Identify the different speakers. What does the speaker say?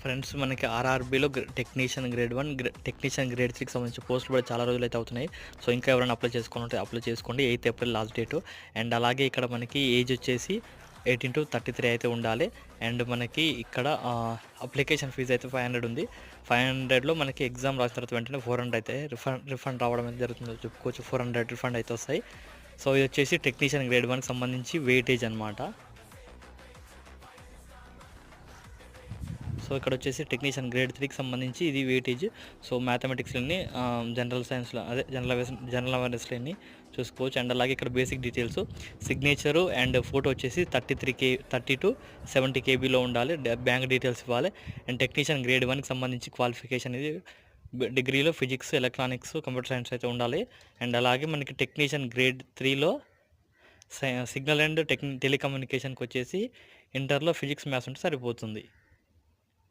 Speaker 1: Friends మనకి ఆర్ఆర్బీలో technician grade 1 technician grade 3కి సంబంధించి పోస్టులు కూడా చాలా రోజులు అయితే అవుతున్నాయి. సో ఇంకా ఎవరైనా అప్లై చేసుకోవాలంటే అప్లై చేసుకోండి. 8th April last date. And అలాగే ఇక్కడ మనకి ఏజ్ వచ్చేసి 18 to 33 అయితే ఉండాలి. అండ్ మనకి ఇక్కడ అప్లికేషన్ ఫీజు అయితే 500 ఉంది. 500లో మనకి ఎగ్జామ్ రాసిన తర్వాత వెంటనే 400 అయితే రిఫండ్ రావడం అయితే జరుగుతుందో చెప్పుకోవచ్చు. 400 రిఫండ్ అయితే వస్తాయి. సో ఇది వచ్చేసి టెక్నీషియన్ గ్రేడ్ 1కి సంబంధించి వెయిటేజ్ అనమాట. సో ఇక్కడ వచ్చేసి టెక్నీషియన్ గ్రేడ్ 3కి సంబంధించి ఇది వెయిటేజ్. సో మ్యాథమెటిక్స్లోని జనరల్ సైన్స్లో అదే జనరల్ అవేర్నెస్లోని చూసుకోవచ్చు. అండ్ అలాగే ఇక్కడ basic details signature and photo వచ్చేసి 30 to 70 కేబీలో ఉండాలి. బ్యాంక్ డీటెయిల్స్ ఇవ్వాలి. అండ్ టెక్నీషియన్ గ్రేడ్ 1కి సంబంధించి క్వాలిఫికేషన్ ఇది డిగ్రీలో ఫిజిక్స్, ఎలక్ట్రానిక్స్, కంప్యూటర్ సైన్స్ అయితే ఉండాలి. అండ్ అలాగే మనకి టెక్నీషియన్ గ్రేడ్ 3లో సిగ్నల్ అండ్ టెలికమ్యూనికేషన్కి వచ్చేసి ఇంటర్లో ఫిజిక్స్ మ్యాథ్స్ ఉంటే సరిపోతుంది.